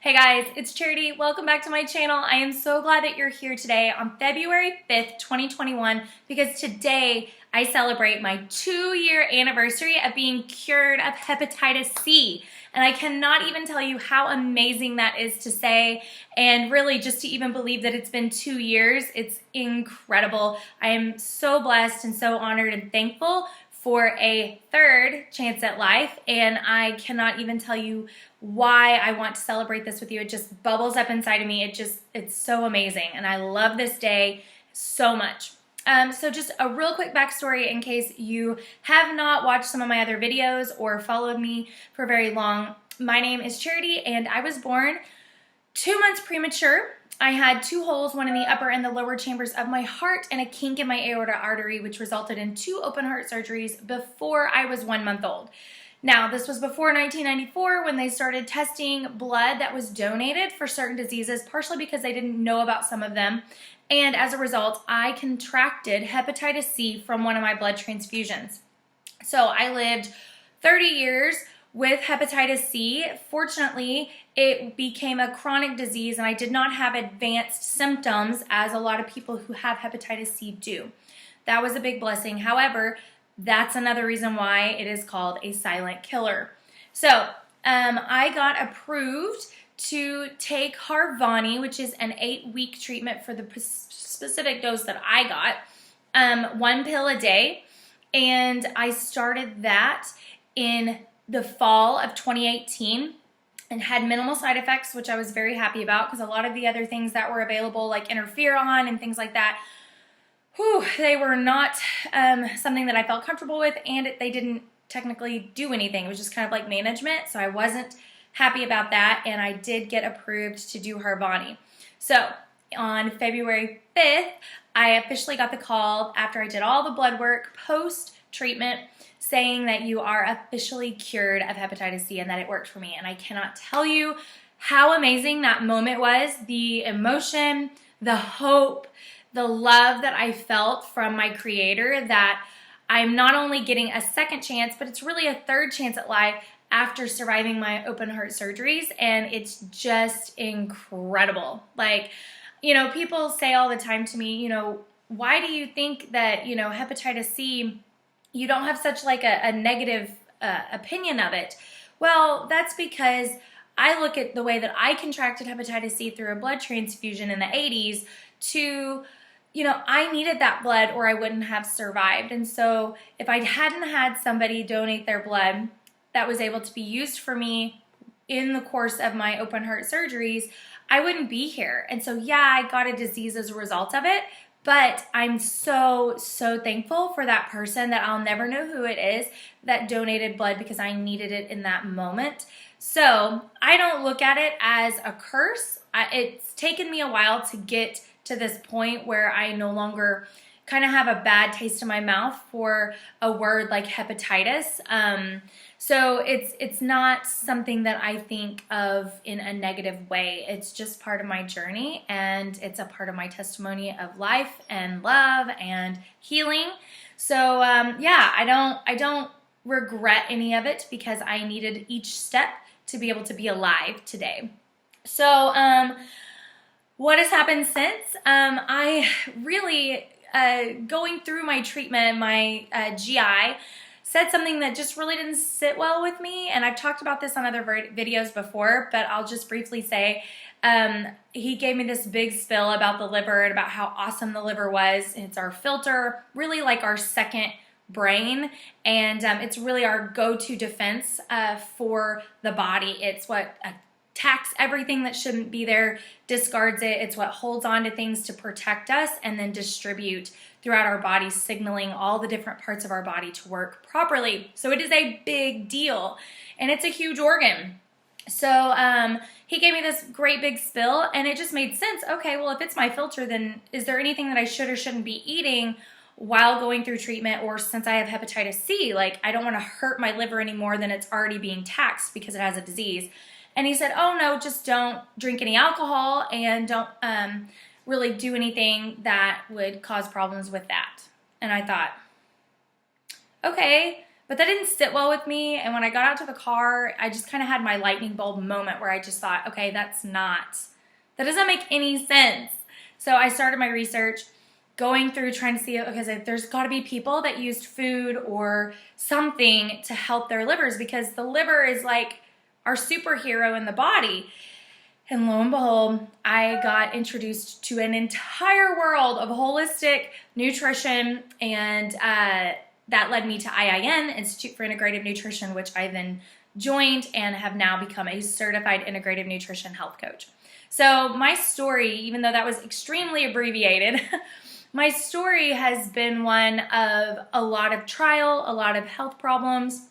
Hey guys, it's Charity. Welcome back to my channel. I am so glad that you're here today on February 5th, 2021, because today I celebrate my 2-year anniversary of being cured of hepatitis C. And I cannot even tell you how amazing that is to say, and really just to even believe that it's been 2 years. It's incredible. I am so blessed and so honored and thankful for a third chance at life, and I cannot even tell you why I want to celebrate this with you. It just bubbles up inside of me. It's so amazing, and I love this day so much. So just a real quick backstory in case you have not watched some of my other videos or followed me for very long. My name is Charity, and I was born 2 months premature. I had 2 holes, one in the upper and the lower chambers of my heart, and a kink in my aorta artery, which resulted in 2 open heart surgeries before I was 1 month old. Now, this was before 1994 when they started testing blood that was donated for certain diseases, partially because they didn't know about some of them. And as a result, I contracted hepatitis C from one of my blood transfusions. So I lived 30 years with hepatitis C. Fortunately, it became a chronic disease and I did not have advanced symptoms as a lot of people who have hepatitis C do. That was a big blessing. However, that's another reason why it is called a silent killer. So I got approved to take Harvoni, which is an 8-week treatment for the specific dose that I got, 1 pill a day. And I started that in the fall of 2018 and had minimal side effects, which I was very happy about because a lot of the other things that were available, like interferon and things like that, they were not something that I felt comfortable with, and they didn't technically do anything. It was just kind of like management, so I wasn't happy about that, and I did get approved to do Harvoni. So on February 5th, I officially got the call after I did all the blood work post-treatment saying that you are officially cured of hepatitis C and that it worked for me. And I cannot tell you how amazing that moment was. The emotion, the hope, the love that I felt from my creator that I'm not only getting a second chance, but it's really a third chance at life after surviving my open heart surgeries. And it's just incredible. Like, people say all the time to me, why do you think that, hepatitis C, you don't have such like a negative opinion of it? Well, that's because I look at the way that I contracted hepatitis C through a blood transfusion in the 80s to, I needed that blood or I wouldn't have survived. And so if I hadn't had somebody donate their blood that was able to be used for me in the course of my open heart surgeries, I wouldn't be here. And so yeah, I got a disease as a result of it, but I'm so, so thankful for that person that I'll never know who it is that donated blood because I needed it in that moment. So I don't look at it as a curse. It's taken me a while to get to this point where I no longer kind of have a bad taste in my mouth for a word like hepatitis. So it's not something that I think of in a negative way. It's just part of my journey, and it's a part of my testimony of life and love and healing. So yeah, I don't regret any of it because I needed each step to be able to be alive today. So what has happened since? I really going through my treatment, my GI said something that just really didn't sit well with me, and I've talked about this on other videos before, but I'll just briefly say he gave me this big spill about the liver and about how awesome the liver was. It's our filter, really like our second brain, and it's really our go-to defense for the body. It's what attacks everything that shouldn't be there, discards it. It's what holds on to things to protect us and then distribute throughout our body, signaling all the different parts of our body to work properly. So it is a big deal, and it's a huge organ. So he gave me this great big spill, and it just made sense. Okay, well, if it's my filter, then is there anything that I should or shouldn't be eating while going through treatment, or since I have hepatitis C? Like, I don't want to hurt my liver any more than it's already being taxed because it has a disease. And he said, oh no, just don't drink any alcohol and don't really do anything that would cause problems with that. And I thought, okay, But that didn't sit well with me. And when I got out to the car, I just kind of had my lightning bulb moment where I just thought, okay, that doesn't make any sense. So I started my research, going through trying to see, okay, there's got to be people that used food or something to help their livers, because the liver is like our superhero in the body. And lo and behold, I got introduced to an entire world of holistic nutrition, and that led me to IIN, Institute for Integrative Nutrition, which I then joined and have now become a certified integrative nutrition health coach. So my story, even though that was extremely abbreviated, my story has been one of a lot of trial, a lot of health problems.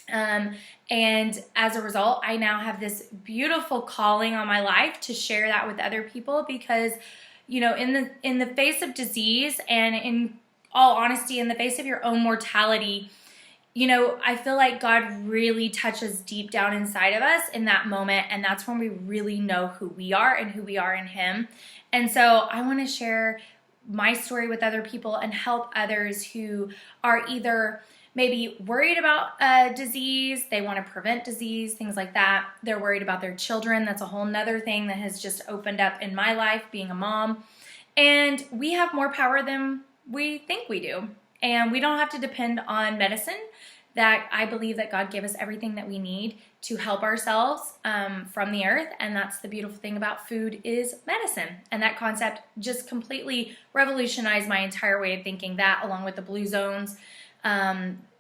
And as a result, I now have this beautiful calling on my life to share that with other people, because, you know, in the face of disease, and in all honesty, in the face of your own mortality, you know, I feel like God really touches deep down inside of us in that moment, and that's when we really know who we are and who we are in Him. And so I want to share my story with other people and help others who are either maybe worried about disease, they want to prevent disease, things like that. They're worried about their children. That's a whole nother thing that has just opened up in my life, being a mom. And we have more power than we think we do. And we don't have to depend on medicine. That I believe that God gave us everything that we need to help ourselves from the earth. And that's the beautiful thing about food, is medicine. And that concept just completely revolutionized my entire way of thinking, that along with the blue zones,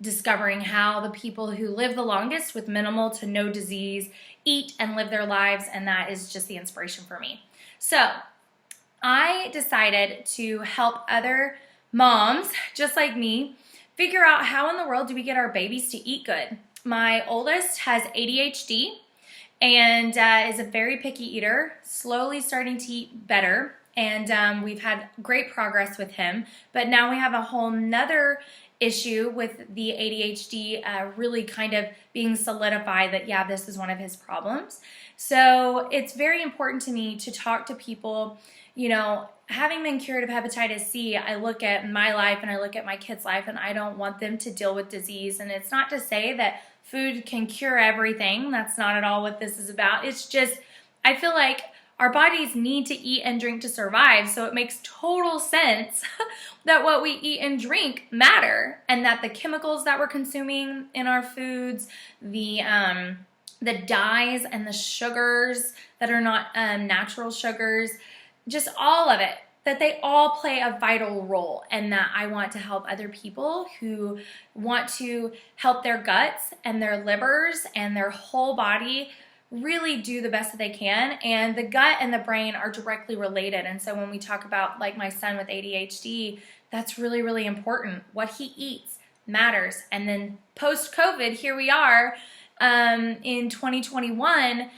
discovering how the people who live the longest with minimal to no disease eat and live their lives, and that is just the inspiration for me. So I decided to help other moms just like me figure out how in the world do we get our babies to eat good. My oldest has ADHD and is a very picky eater, slowly starting to eat better, and we've had great progress with him, but now we have a whole nother issue with the ADHD really kind of being solidified that, yeah, this is one of his problems. So it's very important to me to talk to people. You know, having been cured of hepatitis C, I look at my life and I look at my kids' life, and I don't want them to deal with disease. And it's not to say that food can cure everything. That's not at all what this is about. It's just, I feel like our bodies need to eat and drink to survive, so it makes total sense that what we eat and drink matter, and that the chemicals that we're consuming in our foods, the dyes and the sugars that are not natural sugars, just all of it, that they all play a vital role, and that I want to help other people who want to help their guts and their livers and their whole body really do the best that they can. And the gut and the brain are directly related. And so when we talk about, like, my son with ADHD, that's really, really important. What he eats matters. And then post-COVID, here we are in 2021,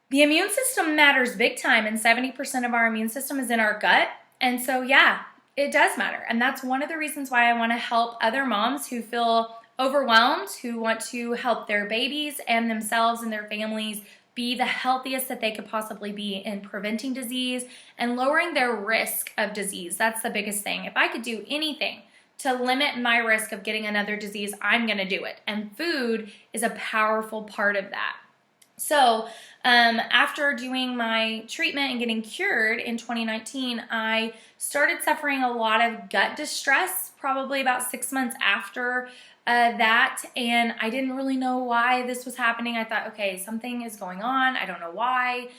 the immune system matters big time, and 70% of our immune system is in our gut. And so, yeah, it does matter. And that's one of the reasons why I want to help other moms who feel overwhelmed, who want to help their babies and themselves and their families be the healthiest that they could possibly be in preventing disease and lowering their risk of disease. That's the biggest thing. If I could do anything to limit my risk of getting another disease, I'm going to do it. And food is a powerful part of that. So after doing my treatment and getting cured in 2019, I started suffering a lot of gut distress, probably about 6 months after that, and I didn't really know why this was happening. I thought, okay, something is going on. I don't know why.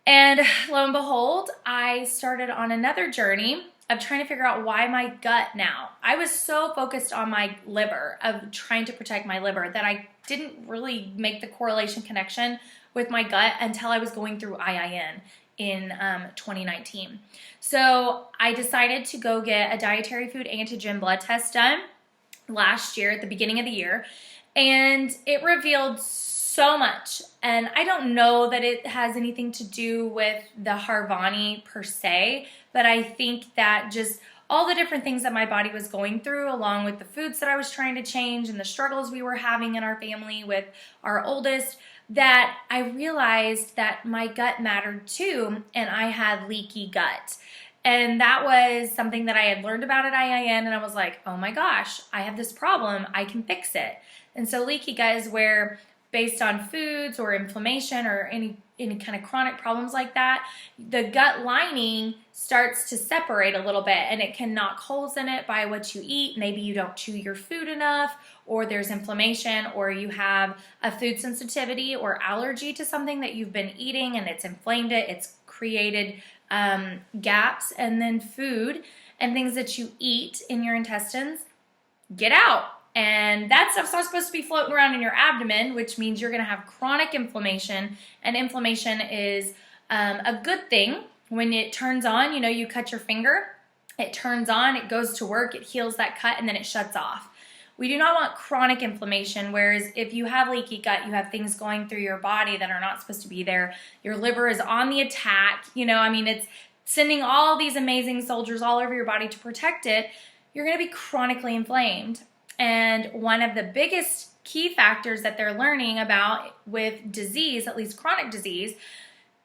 And lo and behold, I started on another journey of trying to figure out why my gut now. I was so focused on my liver, of trying to protect my liver, that I didn't really make the correlation connection with my gut until I was going through IIN in 2019. So I decided to go get a dietary food antigen blood test done last year at the beginning of the year, and it revealed so much. And I don't know that it has anything to do with the Harvoni per se, but I think that just all the different things that my body was going through, along with the foods that I was trying to change and the struggles we were having in our family with our oldest, that I realized that my gut mattered too, and I had leaky gut. And that was something that I had learned about at IIN, and I was like, oh my gosh, I have this problem, I can fix it. And so leaky gut is where, based on foods or inflammation or any kind of chronic problems like that, the gut lining starts to separate a little bit, and it can knock holes in it by what you eat. Maybe you don't chew your food enough, or there's inflammation, or you have a food sensitivity or allergy to something that you've been eating and it's inflamed it, it's created gaps. And then food and things that you eat in your intestines get out. And that stuff's not supposed to be floating around in your abdomen, which means you're going to have chronic inflammation. And inflammation is a good thing. When it turns on, you cut your finger, it turns on, it goes to work, it heals that cut, and then it shuts off. We do not want chronic inflammation, whereas if you have leaky gut, you have things going through your body that are not supposed to be there. Your liver is on the attack. It's sending all these amazing soldiers all over your body to protect it. You're going to be chronically inflamed. And one of the biggest key factors that they're learning about with disease, at least chronic disease,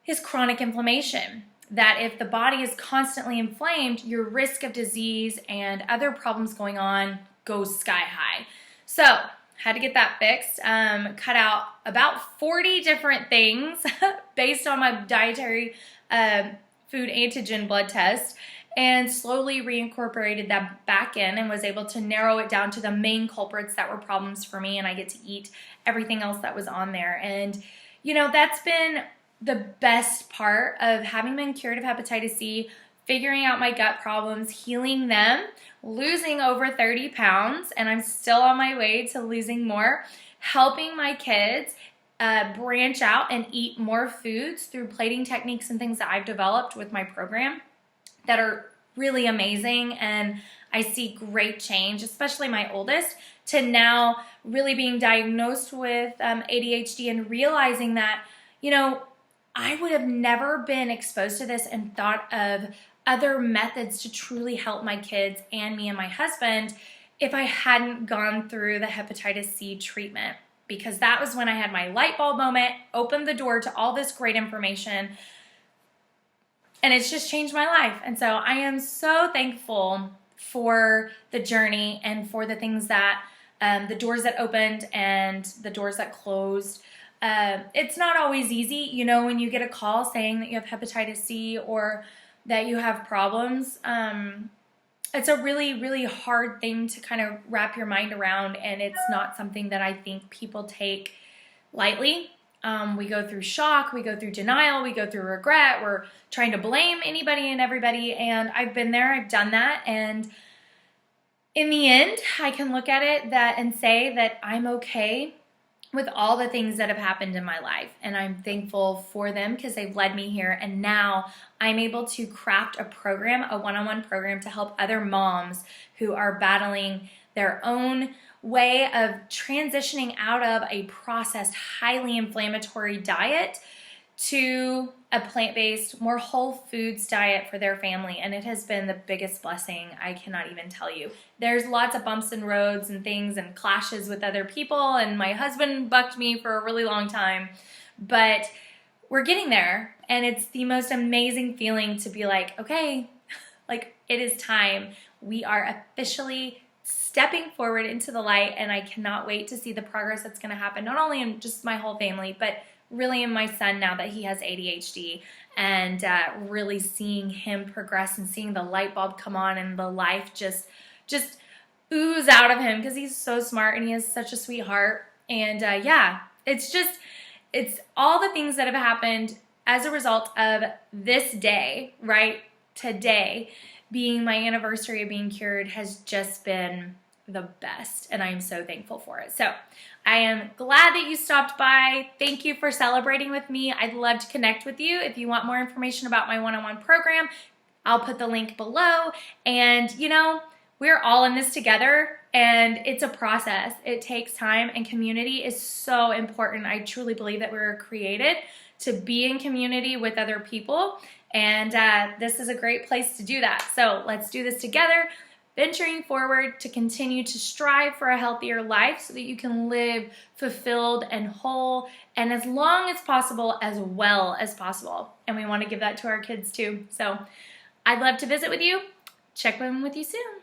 is chronic inflammation. That if the body is constantly inflamed, your risk of disease and other problems going on goes sky high. So, had to get that fixed. Cut out about 40 different things based on my dietary food antigen blood test, and slowly reincorporated that back in and was able to narrow it down to the main culprits that were problems for me, and I get to eat everything else that was on there. And, that's been the best part of having been cured of hepatitis C, figuring out my gut problems, healing them, losing over 30 pounds, and I'm still on my way to losing more, helping my kids branch out and eat more foods through plating techniques and things that I've developed with my program that are really amazing. And I see great change, especially my oldest, to now really being diagnosed with ADHD and realizing that, I would have never been exposed to this and thought of other methods to truly help my kids and me and my husband if I hadn't gone through the hepatitis C treatment. Because that was when I had my light bulb moment, opened the door to all this great information, and it's just changed my life. And so I am so thankful for the journey and for the things that, the doors that opened and the doors that closed. It's not always easy, when you get a call saying that you have hepatitis C or that you have problems. It's a really, really hard thing to kind of wrap your mind around, and it's not something that I think people take lightly. We go through shock, we go through denial, we go through regret, we're trying to blame anybody and everybody, and I've been there, I've done that, and in the end, I can look at it and say that I'm okay with all the things that have happened in my life, and I'm thankful for them because they've led me here, and now I'm able to craft a program, a one-on-one program to help other moms who are battling their own way of transitioning out of a processed, highly inflammatory diet to a plant-based, more whole foods diet for their family. And it has been the biggest blessing. I cannot even tell you. There's lots of bumps and roads and things and clashes with other people, and my husband bucked me for a really long time, but we're getting there, and it's the most amazing feeling to be like, okay, like it is time. We are officially stepping forward into the light, and I cannot wait to see the progress that's going to happen, not only in just my whole family, but really in my son now that he has ADHD, and really seeing him progress and seeing the light bulb come on and the life just ooze out of him because he's so smart and he has such a sweet heart. And yeah, it's all the things that have happened as a result of this day, right? Today being my anniversary of being cured has just been the best, and I am so thankful for it. So I am glad that you stopped by. Thank you for celebrating with me. I'd love to connect with you. If you want more information about my one-on-one program, I'll put the link below. And we're all in this together, and it's a process. It takes time, and community is so important. I truly believe that we were created to be in community with other people, and this is a great place to do that. So let's do this together, venturing forward to continue to strive for a healthier life so that you can live fulfilled and whole, and as long as possible, as well as possible. And we want to give that to our kids too. So I'd love to visit with you. Check in with you soon.